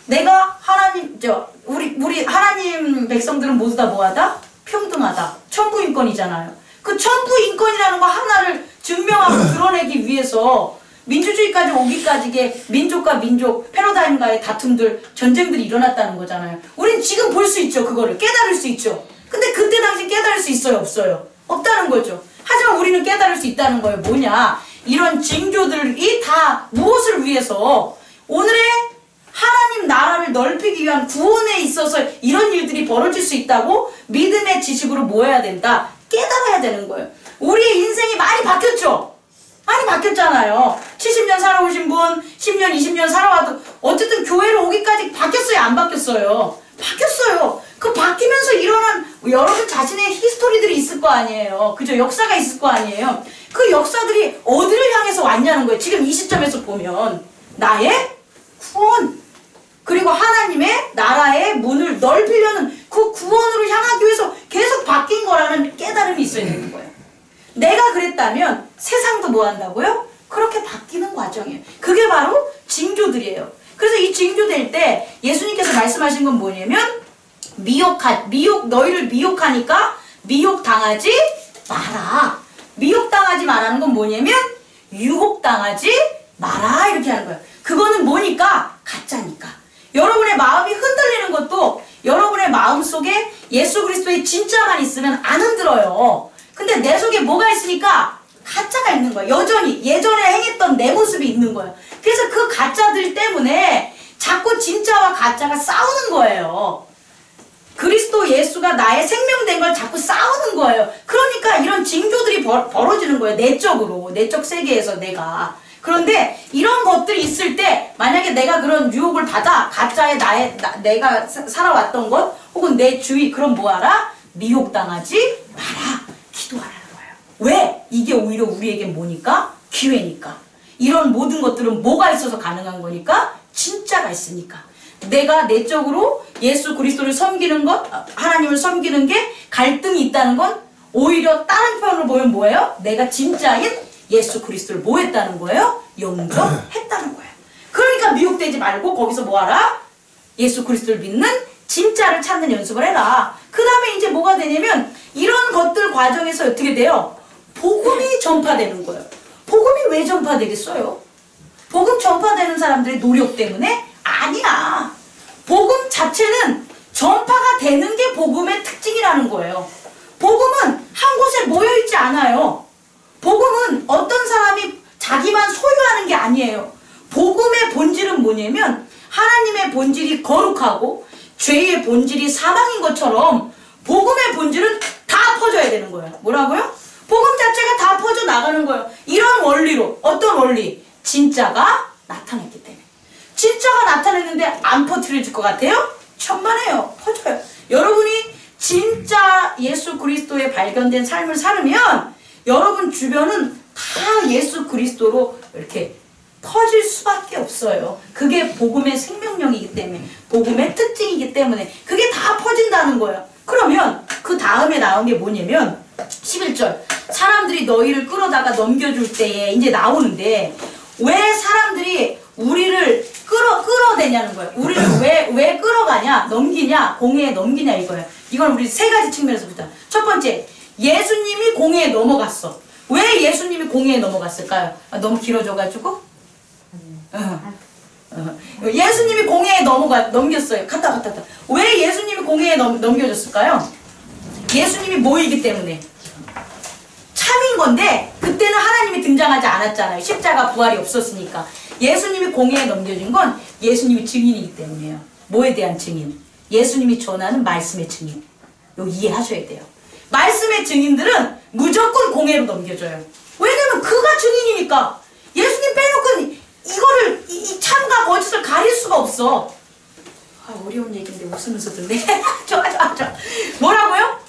내가 하나님, 우리 하나님 백성들은 모두 다 뭐하다? 평등하다. 천부인권이잖아요. 그 천부인권이라는 거 하나를 증명하고 드러내기 위해서 민주주의까지 오기까지의 민족과 민족, 패러다임과의 다툼들, 전쟁들이 일어났다는 거잖아요. 우린 지금 볼 수 있죠. 그거를 깨달을 수 있죠. 근데 그때 당시 깨달을 수 있어요? 없어요? 없다는 거죠. 하지만 우리는 깨달을 수 있다는 거예요. 뭐냐? 이런 징조들이 다 무엇을 위해서? 오늘의 하나님 나라를 넓히기 위한 구원에 있어서 이런 일들이 벌어질 수 있다고 믿음의 지식으로 뭐 해야 된다? 깨달아야 되는 거예요. 우리의 인생이 많이 바뀌었죠? 많이 바뀌었잖아요. 70년 살아오신 분, 10년, 20년 살아와도 어쨌든 교회를 오기까지 바뀌었어요? 안 바뀌었어요? 바뀌었어요. 그 바뀌면서 일어난 여러분 자신의 히스토리들이 있을 거 아니에요. 그죠? 역사가 있을 거 아니에요. 그 역사들이 어디를 향해서 왔냐는 거예요. 지금 이 시점에서 보면 나의 구원, 그리고 하나님의 나라의 문을 넓히려는 그 구원으로 향하기 위해서 계속 바뀐 거라는 깨달음이 있어야 되는 거예요. 내가 그랬다면 세상도 뭐 한다고요? 그렇게 바뀌는 과정이에요. 그게 바로 징조들이에요. 그래서 이 징조될 때 예수님께서 말씀하신 건 뭐냐면 너희를 미혹하니까 미혹당하지 마라. 미혹당하지 말라는 건 뭐냐면 유혹당하지 마라 이렇게 하는 거예요. 그거는 뭐니까? 가짜니까. 여러분의 마음이 흔들리는 것도 여러분의 마음 속에 예수 그리스도의 진짜만 있으면 안 흔들어요. 근데 내 속에 뭐가 있으니까 가짜가 있는 거예요. 여전히 예전에 행했던 내 모습이 있는 거예요. 그래서 그 가짜들 때문에 자꾸 진짜와 가짜가 싸우는 거예요. 그리스도 예수가 나의 생명된 걸 자꾸 싸우는 거예요. 그러니까 이런 징조들이 벌어지는 거예요. 내적으로, 내적 세계에서 내가. 그런데 이런 것들이 있을 때 만약에 내가 그런 유혹을 받아 가짜의 내가 살아왔던 것 혹은 내 주위, 그럼 뭐하라? 미혹당하지 마라. 기도하라는 거예요. 왜? 이게 오히려 우리에게 뭐니까? 기회니까. 이런 모든 것들은 뭐가 있어서 가능한 거니까? 진짜가 있으니까. 내가 내적으로 예수 그리스도를 섬기는 것, 하나님을 섬기는 게 갈등이 있다는 건 오히려 다른 표현으로 보면 뭐예요? 내가 진짜인 예수 그리스도를 뭐 했다는 거예요? 영접했다는 거예요. 그러니까 미혹되지 말고 거기서 뭐하라? 예수 그리스도를 믿는 진짜를 찾는 연습을 해라. 그 다음에 이제 뭐가 되냐면 이런 것들 과정에서 어떻게 돼요? 복음이 전파되는 거예요. 복음이 왜 전파되겠어요? 복음 전파되는 사람들의 노력 때문에? 아니야. 복음 자체는 전파가 되는 게 복음의 특징이라는 거예요. 복음은 한 곳에 모여있지 않아요. 복음은 어떤 사람이 자기만 소유하는 게 아니에요. 복음의 본질은 뭐냐면 하나님의 본질이 거룩하고 죄의 본질이 사망인 것처럼 복음의 본질은 다 퍼져야 되는 거예요. 뭐라고요? 복음 자체가 다 퍼져 나가는 거예요. 이런 원리로. 어떤 원리? 진짜가 나타났기 때문에. 진짜가 나타났는데 안 퍼뜨려질 것 같아요? 천만에요. 퍼져요. 여러분이 진짜 예수 그리스도에 발견된 삶을 살으면 여러분 주변은 다 예수 그리스도로 이렇게 퍼질 수밖에 없어요. 그게 복음의 생명력이기 때문에, 복음의 특징이기 때문에 그게 다 퍼진다는 거예요. 그러면 그 다음에 나온 게 뭐냐면 11절 사람들이 너희를 끌어다가 넘겨줄 때에 이제 나오는데 왜 사람들이 우리를 끌어대냐는 거예요. 우리를 왜 끌어가냐, 넘기냐, 공회에 넘기냐 이거예요. 이건 우리 세 가지 측면에서 보자. 첫 번째, 예수님이 공회에 넘어갔어. 왜 예수님이 공회에 넘어갔을까요? 너무 길어져가지고. 예수님이 공회에 넘겼어요. 갔다. 왜 예수님이 공회에 넘겨졌을까요? 예수님이 뭐이기 때문에? 건데 그때는 하나님이 등장하지 않았잖아요. 십자가 부활이 없었으니까. 예수님이 공회에 넘겨진 건 예수님이 증인이기 때문이에요. 뭐에 대한 증인? 예수님이 전하는 말씀의 증인. 이거 이해하셔야 돼요. 말씀의 증인들은 무조건 공회로 넘겨져요. 왜냐면 그가 증인이니까. 예수님 빼놓고 이거를 이 참과 거짓을 가릴 수가 없어. 아, 어려운 얘기인데 웃으면서 듣네. 좋아. 뭐라고요?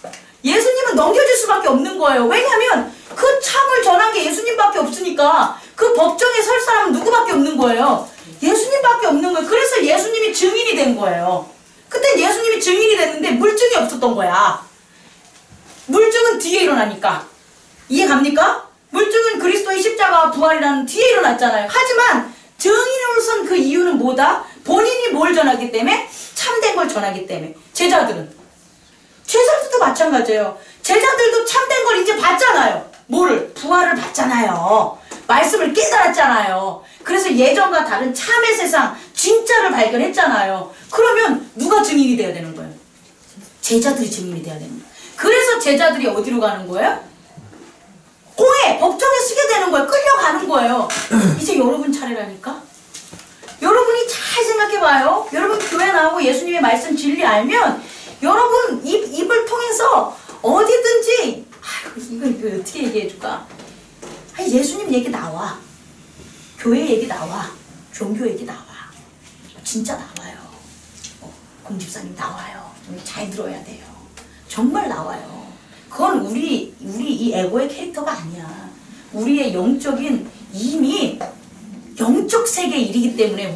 예수님은 넘겨줄 수밖에 없는 거예요. 왜냐하면 그 참을 전한 게 예수님밖에 없으니까 그 법정에 설 사람은 누구밖에 없는 거예요. 예수님밖에 없는 거예요. 그래서 예수님이 증인이 된 거예요. 그때 예수님이 증인이 됐는데 물증이 없었던 거야. 물증은 뒤에 일어나니까. 이해 갑니까? 물증은 그리스도의 십자가 부활이라는 뒤에 일어났잖아요. 하지만 증인으로 선 그 이유는 뭐다? 본인이 뭘 전하기 때문에? 참된 걸 전하기 때문에. 제자들도 마찬가지예요. 제자들도 참된 걸 이제 봤잖아요. 뭐를? 부활을 봤잖아요. 말씀을 깨달았잖아요. 그래서 예전과 다른 참의 세상, 진짜를 발견했잖아요. 그러면 누가 증인이 돼야 되는 거예요? 제자들이 증인이 돼야 되는 거예요. 그래서 제자들이 어디로 가는 거예요? 공회, 법정에 서게 되는 거예요. 끌려가는 거예요. 이제 여러분 차례라니까? 여러분이 잘 생각해봐요. 여러분 교회 나오고 예수님의 말씀 진리 알면 여러분 입을 통해서 어디든지 이거 어떻게 얘기해줄까? 예수님 얘기 나와. 교회 얘기 나와. 종교 얘기 나와. 진짜 나와요. 공집사님 나와요. 잘 들어야 돼요. 정말 나와요. 그건 우리 이 에고의 캐릭터가 아니야. 우리의 영적인 이미 영적 세계의 일이기 때문에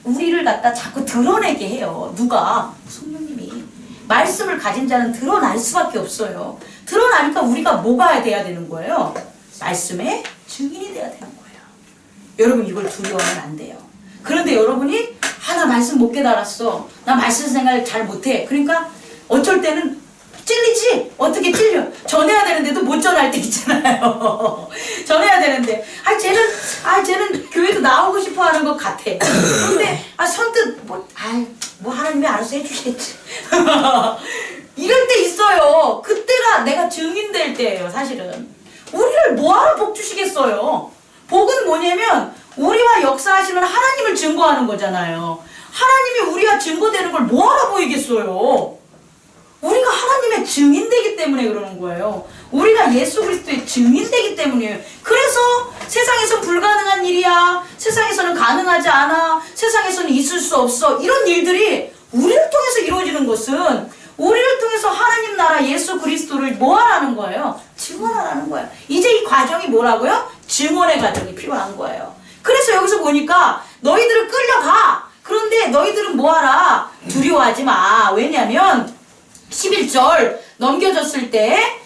우리를 갖다 자꾸 드러내게 해요. 누가? 성령님이. 말씀을 가진 자는 드러날 수밖에 없어요. 드러나니까 우리가 뭐가 돼야 되는 거예요? 말씀의 증인이 돼야 되는 거예요. 여러분 이걸 두려워하면 안 돼요. 그런데 여러분이 나 말씀 못 깨달았어. 나 말씀 생활 잘 못해. 그러니까 어쩔 때는 찔리지? 어떻게 찔려? 전해야 되는데도 못 전할 때 있잖아요. 전해야 되는데. 쟤는 교회도 나오고 싶어 하는 것 같아. 근데, 선뜻, 뭐 하나님이 알아서 해주시겠지. 이럴 때 있어요. 그때가 내가 증인될 때예요, 사실은. 우리를 뭐하러 복 주시겠어요? 복은 뭐냐면, 우리와 역사하시는 하나님을 증거하는 거잖아요. 하나님이 우리가 증거되는 걸 뭐하러 보이겠어요? 우리가 하나님의 증인되기 때문에 그러는 거예요. 우리가 예수 그리스도의 증인되기 때문이에요. 그래서 세상에서 불가능한 일이야. 세상에서는 가능하지 않아. 세상에서는 있을 수 없어. 이런 일들이 우리를 통해서 이루어지는 것은 우리를 통해서 하나님 나라 예수 그리스도를 뭐하라는 거예요? 증언하라는 거예요. 이제 이 과정이 뭐라고요? 증언의 과정이 필요한 거예요. 그래서 여기서 보니까 너희들은 끌려가. 그런데 너희들은 뭐하라? 두려워하지 마. 왜냐면 11절 넘겨졌을 때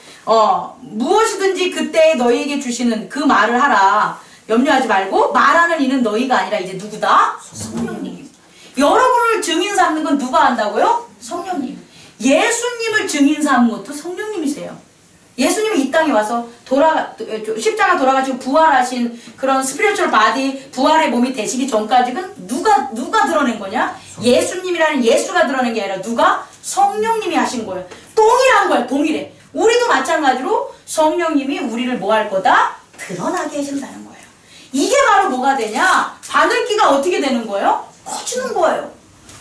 무엇이든지 그때 너희에게 주시는 그 말을 하라. 염려하지 말고 말하는 이는 너희가 아니라 이제 누구다? 성령님. 여러분을 증인 삼는 건 누가 한다고요? 성령님. 예수님을 증인 삼는 것도 성령님이세요. 예수님이 이 땅에 와서 십자가 돌아가시고 부활하신 그런 스피리추얼 바디, 부활의 몸이 되시기 전까지는 누가 드러낸 거냐? 예수님이라는 예수가 드러낸 게 아니라 누가? 성령님이 하신 거예요. 동일한 거예요. 동일해. 우리도 마찬가지로 성령님이 우리를 뭐 할 거다? 드러나게 해준다는 거예요. 이게 바로 뭐가 되냐? 바늘기가 어떻게 되는 거예요? 커지는 거예요.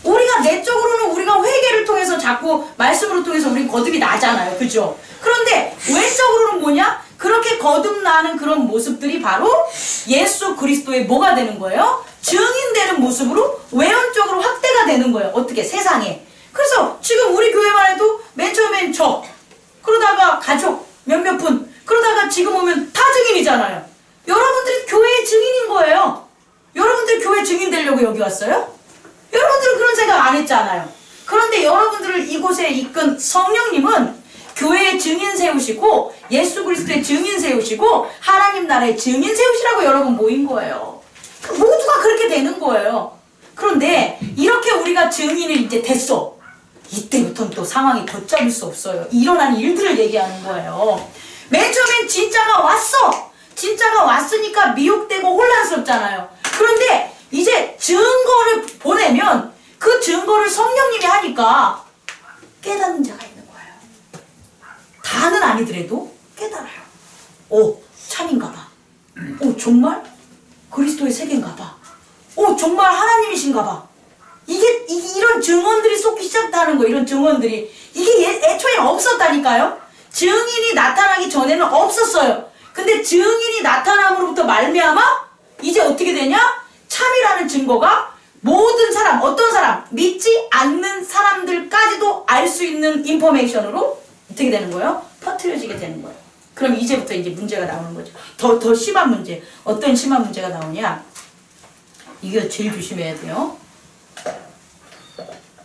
우리가 내적으로는 우리가 회개를 통해서 자꾸 말씀으로 통해서 우리 거듭이 나잖아요. 그죠? 그런데 외적으로는 뭐냐? 그렇게 거듭나는 그런 모습들이 바로 예수 그리스도의 뭐가 되는 거예요? 증인되는 모습으로 외연적으로 확대가 되는 거예요. 어떻게? 세상에. 그래서 지금 우리 교회만 해도 맨 처음엔 그러다가 가족 몇몇 분, 그러다가 지금 오면 다 증인이잖아요. 여러분들이 교회의 증인인 거예요. 여러분들 교회 증인 되려고 여기 왔어요? 여러분들은 그런 생각 안 했잖아요. 그런데 여러분들을 이곳에 이끈 성령님은 교회의 증인 세우시고 예수 그리스도의 증인 세우시고 하나님 나라의 증인 세우시라고 여러분 모인 거예요. 모두가 그렇게 되는 거예요. 그런데 이렇게 우리가 증인을 이제 됐어. 이때부터는 또 상황이 걷잡을 수 없어요. 일어난 일들을 얘기하는 거예요. 맨 처음엔 진짜가 왔어. 진짜가 왔으니까 미혹되고 혼란스럽잖아요. 그런데 이제 증거를 보내면 그 증거를 성령님이 하니까 깨닫는 자가 있는 거예요. 다는 아니더라도 깨달아요. 참인가 봐. 정말 그리스도의 세계인가 봐. 정말 하나님이신가 봐. 이런 증언들이 쏟기 시작하는 거예요. 이런 증언들이. 이게 애초에는 없었다니까요. 증인이 나타나기 전에는 없었어요. 근데 증인이 나타남으로부터 말미암아 이제 어떻게 되냐? 참이라는 증거가 모든 사람, 어떤 사람, 믿지 않는 사람들까지도 알 수 있는 인포메이션으로 어떻게 되는 거예요? 퍼뜨려지게 되는 거예요. 그럼 이제부터 이제 문제가 나오는 거죠. 더 심한 문제. 어떤 심한 문제가 나오냐? 이거 제일 조심해야 돼요.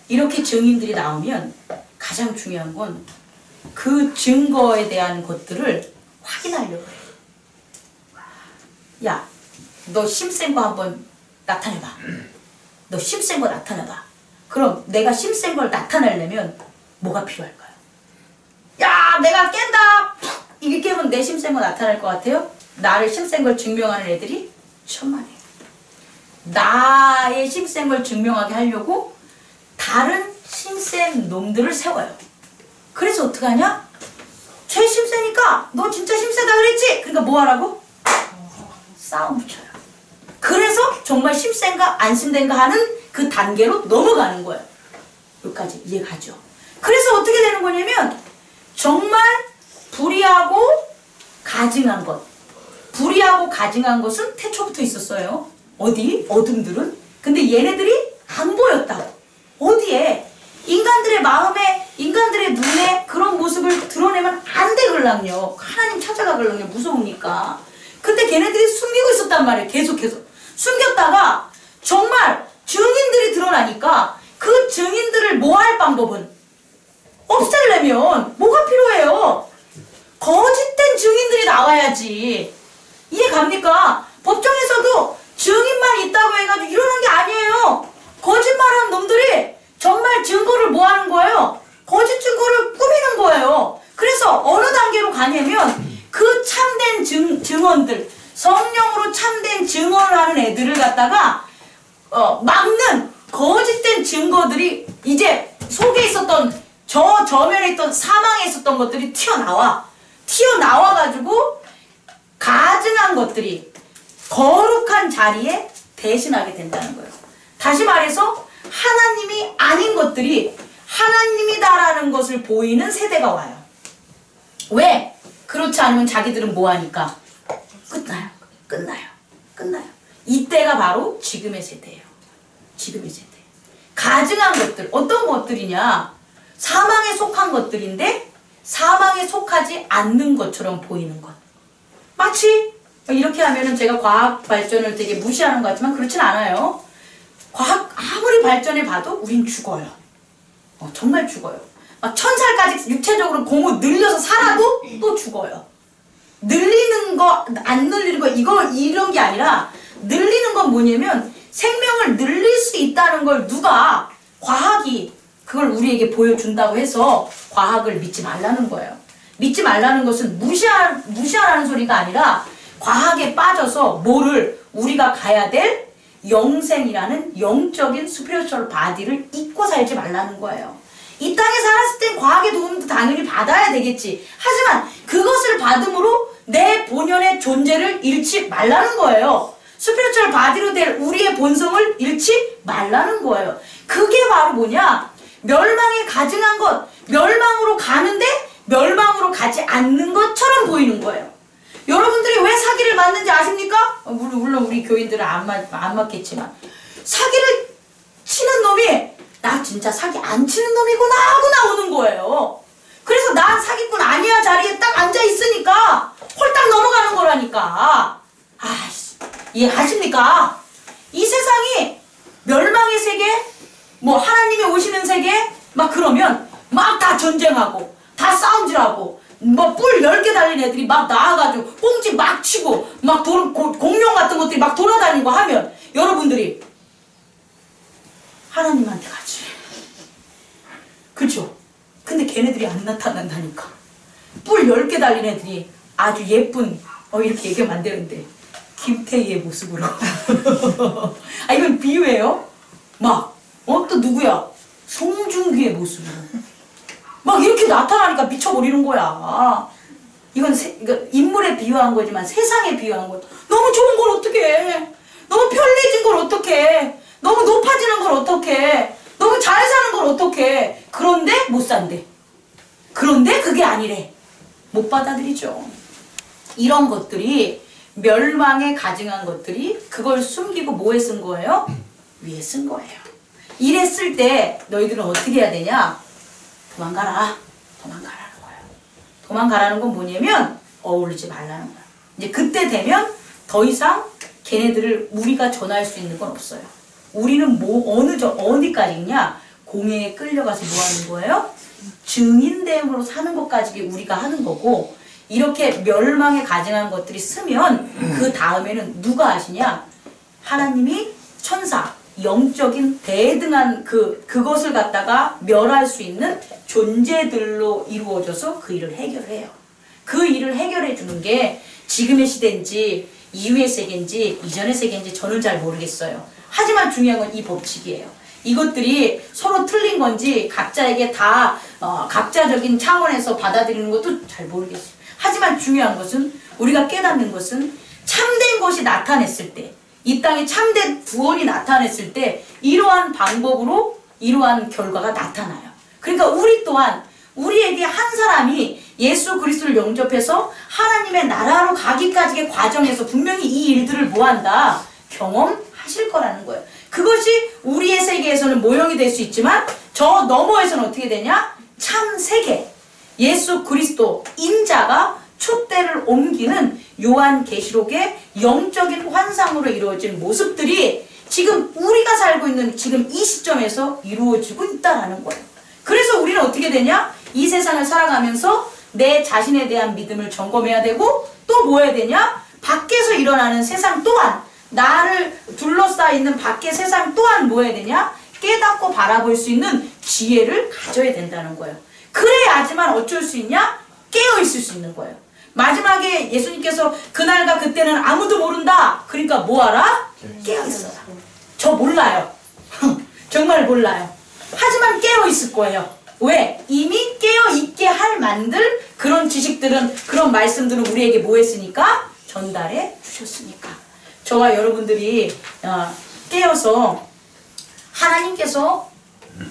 이렇게 증인들이 나오면 가장 중요한 건 그 증거에 대한 것들을 확인하려고 해요. 야, 너 힘센 거 한번 나타내봐. 너 힘센 거 나타내봐. 그럼 내가 힘센 걸 나타내려면 뭐가 필요할까요? 야, 내가 깬다! 이게 깨면 내 힘센 거 나타날 것 같아요? 나를 힘센 걸 증명하는 애들이 천만에요. 나의 힘센 걸 증명하게 하려고 다른 힘센 놈들을 세워요. 그래서 어떡하냐? 쟤 힘세니까 너 진짜 힘세다 그랬지? 그러니까 뭐 하라고? 싸움 붙여요. 그래서 정말 힘센가 안 힘센가 하는 그 단계로 넘어가는 거예요. 여기까지 이해가죠? 그래서 어떻게 되는 거냐면 정말 불의하고 가증한 것. 불의하고 가증한 것은 태초부터 있었어요. 어디? 어둠들은. 근데 얘네들이 안 보였다고. 어디에? 인간들의 마음에, 인간들의 눈에 그런 모습을 드러내면 안 되걸랑요. 하나님 찾아가걸랑요. 무서우니까. 근데 걔네들이 숨기고 있었단 말이에요. 계속해서. 숨겼다가 정말 증인들이 드러나니까 그 증인들을 뭐 할 방법은? 없애려면 뭐가 필요해요? 거짓된 증인들이 나와야지. 이해 갑니까? 법정에서도 증인만 있다고 해가지고 이러는 게 아니에요. 거짓말하는 놈들이 정말 증거를 뭐 하는 거예요? 거짓 증거를 꾸미는 거예요. 그래서 어느 단계로 가냐면 그 참된 증언들, 성령으로 참된 증언을 하는 애들을 갖다가 막는 거짓된 증거들이 이제 속에 있었던 저면에 있던 사망에 있었던 것들이 튀어나와가지고 가증한 것들이 거룩한 자리에 대신하게 된다는 거예요. 다시 말해서 하나님이 아닌 것들이 하나님이다라는 것을 보이는 세대가 와요. 왜? 그렇지 않으면 자기들은 뭐하니까? 끝나요. 이때가 바로 지금의 세대예요. 지금의 세대. 가증한 것들, 어떤 것들이냐? 사망에 속한 것들인데 사망에 속하지 않는 것처럼 보이는 것. 마치 이렇게 하면은 제가 과학 발전을 되게 무시하는 것 같지만 그렇진 않아요. 과학 아무리 발전해 봐도 우린 죽어요. 정말 죽어요. 막 1000살까지 육체적으로 공을 늘려서 살아도 또 죽어요. 늘리는 거, 안 늘리는 거, 이런 게 아니라 늘리는 건 뭐냐면 생명을 늘릴 수 있다는 걸 누가 과학이 그걸 우리에게 보여준다고 해서 과학을 믿지 말라는 거예요. 믿지 말라는 것은 무시하라는 소리가 아니라 과학에 빠져서 뭐를 우리가 가야 될 영생이라는 영적인 스피리추얼 바디를 잊고 살지 말라는 거예요. 이 땅에 살았을 땐 과학의 도움도 당연히 받아야 되겠지. 하지만 그것을 받음으로 내 본연의 존재를 잃지 말라는 거예요. 스피리추얼 바디로 될 우리의 본성을 잃지 말라는 거예요. 그게 바로 뭐냐? 멸망에 가증한 것, 멸망으로 가는데 멸망으로 가지 않는 것처럼 보이는 거예요. 여러분들이 왜 사기를 맞는지 아십니까? 물론 우리 교인들은 안 맞겠지만 사기를 치는 놈이 나 진짜 사기 안 치는 놈이구나 하고 나오는 거예요. 그래서 난 사기꾼 아니야 자리에 딱 앉아있으니까 홀딱 넘어가는 거라니까. 아이씨, 이해하십니까? 이 세상이 멸망의 세계, 뭐 하나님이 오시는 세계 막 그러면 막 다 전쟁하고 다 싸움질하고 뭐 뿔 10개 달린 애들이 막 나와가지고 꽁지 막 치고 막 공룡 같은 것들이 막 돌아다니고 하면 여러분들이 하나님한테 가지. 그죠? 근데 걔네들이 안 나타난다니까. 뿔 10개 달린 애들이 아주 예쁜 이렇게 얘기하면 안 되는데 김태희의 모습으로 이건 비유예요. 막 또 누구야? 송중기의 모습으로 막 이렇게 나타나니까 미쳐버리는 거야. 이건 인물에 비유한 거지만 세상에 비유한 거. 너무 좋은 걸 어떡해. 너무 편리해진 걸 어떡해. 너무 높아지는 걸 어떡해. 너무 잘 사는 걸 어떡해. 그런데 못 산대. 그런데 그게 아니래. 못 받아들이죠. 이런 것들이 멸망에 가증한 것들이 그걸 숨기고 뭐에 쓴 거예요? 위에 쓴 거예요. 이랬을 때 너희들은 어떻게 해야 되냐? 도망가라. 도망가라는 거예요. 도망가라는 건 뭐냐면 어울리지 말라는 거예요. 이제 그때 되면 더 이상 걔네들을 우리가 전할 수 있는 건 없어요. 우리는 어디까지냐? 공회에 끌려가서 뭐 하는 거예요? 증인됨으로 사는 것까지 우리가 하는 거고, 이렇게 멸망에 가증한 것들이 쓰면 그 다음에는 누가 하시냐? 하나님이 천사, 영적인 대등한 그것을 갖다가 멸할 수 있는 존재들로 이루어져서 그 일을 해결해요. 그 일을 해결해 주는 게 지금의 시대인지 이후의 세계인지 이전의 세계인지 저는 잘 모르겠어요. 하지만 중요한 건 이 법칙이에요. 이것들이 서로 틀린 건지 각자에게 다 각자적인 차원에서 받아들이는 것도 잘 모르겠어요. 하지만 중요한 것은, 우리가 깨닫는 것은 참된 것이 나타냈을 때, 이 땅에 참된 구원이 나타냈을 때 이러한 방법으로 이러한 결과가 나타나요. 그러니까 우리 또한 우리에게 한 사람이 예수 그리스도를 영접해서 하나님의 나라로 가기까지의 과정에서 분명히 이 일들을 뭐한다? 경험하실 거라는 거예요. 그것이 우리의 세계에서는 모형이 될 수 있지만 저 너머에서는 어떻게 되냐? 참 세계, 예수 그리스도 인자가 촛대를 옮기는 요한계시록의 영적인 환상으로 이루어진 모습들이 지금 우리가 살고 있는 지금 이 시점에서 이루어지고 있다는 거예요. 그래서 우리는 어떻게 되냐? 이 세상을 살아가면서 내 자신에 대한 믿음을 점검해야 되고, 또 뭐 해야 되냐? 밖에서 일어나는 세상 또한, 나를 둘러싸여 있는 밖의 세상 또한 뭐 해야 되냐? 깨닫고 바라볼 수 있는 지혜를 가져야 된다는 거예요. 그래야지만 어쩔 수 있냐? 깨어있을 수 있는 거예요. 마지막에 예수님께서 그날과 그때는 아무도 모른다. 그러니까 뭐하라? 깨어있어라. 저 몰라요. 정말 몰라요. 하지만 깨어있을 거예요. 왜? 이미 깨어있게 할 만들 그런 지식들은, 그런 말씀들은 우리에게 뭐 했으니까? 전달해 주셨으니까. 저와 여러분들이 깨어서 하나님께서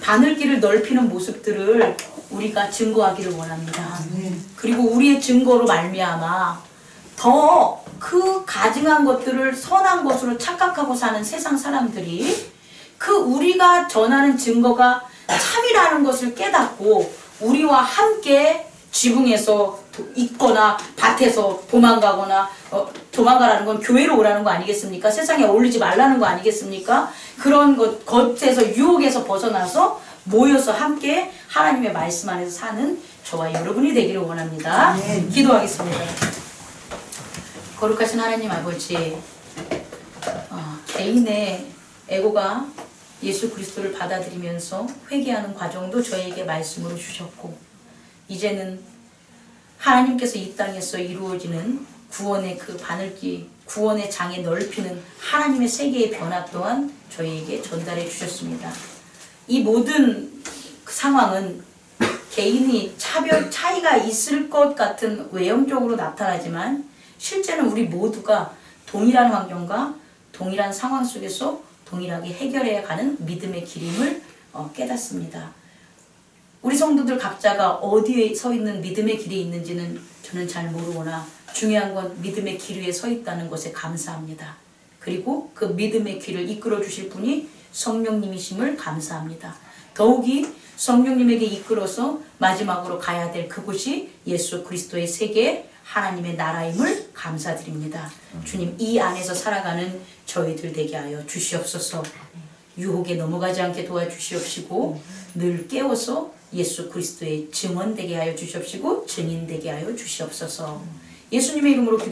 바늘길을 넓히는 모습들을 우리가 증거하기를 원합니다. 그리고 우리의 증거로 말미암아 더 그 가증한 것들을 선한 것으로 착각하고 사는 세상 사람들이 그 우리가 전하는 증거가 참이라는 것을 깨닫고 우리와 함께 지붕에서 있거나 밭에서 도망가거나, 도망가라는 건 교회로 오라는 거 아니겠습니까? 세상에 어울리지 말라는 거 아니겠습니까? 그런 것에서 유혹에서 벗어나서 모여서 함께 하나님의 말씀 안에서 사는 저와 여러분이 되기를 원합니다. 기도하겠습니다. 거룩하신 하나님 아버지, 개인의 에고가 예수 그리스도를 받아들이면서 회개하는 과정도 저에게 말씀으로 주셨고, 이제는 하나님께서 이 땅에서 이루어지는 구원의 그 바늘길, 구원의 장에 넓히는 하나님의 세계의 변화 또한 저희에게 전달해 주셨습니다. 이 모든 상황은 개인이 차이가 있을 것 같은 외형적으로 나타나지만 실제는 우리 모두가 동일한 환경과 동일한 상황 속에서 동일하게 해결해 가는 믿음의 길임을 깨닫습니다. 우리 성도들 각자가 어디에 서 있는 믿음의 길이 있는지는 저는 잘 모르거나, 중요한 건 믿음의 길 위에 서 있다는 것에 감사합니다. 그리고 그 믿음의 길을 이끌어 주실 분이 성령님이심을 감사합니다. 더욱이 성령님에게 이끌어서 마지막으로 가야 될 그곳이 예수 그리스도의 세계 하나님의 나라임을 감사드립니다. 주님, 이 안에서 살아가는 저희들 되게 하여 주시옵소서. 유혹에 넘어가지 않게 도와주시옵시고 늘 깨워서 예수 그리스도의 증언 되게 하여 주시옵시고 증인 되게 하여 주시옵소서. 예수님의 이름으로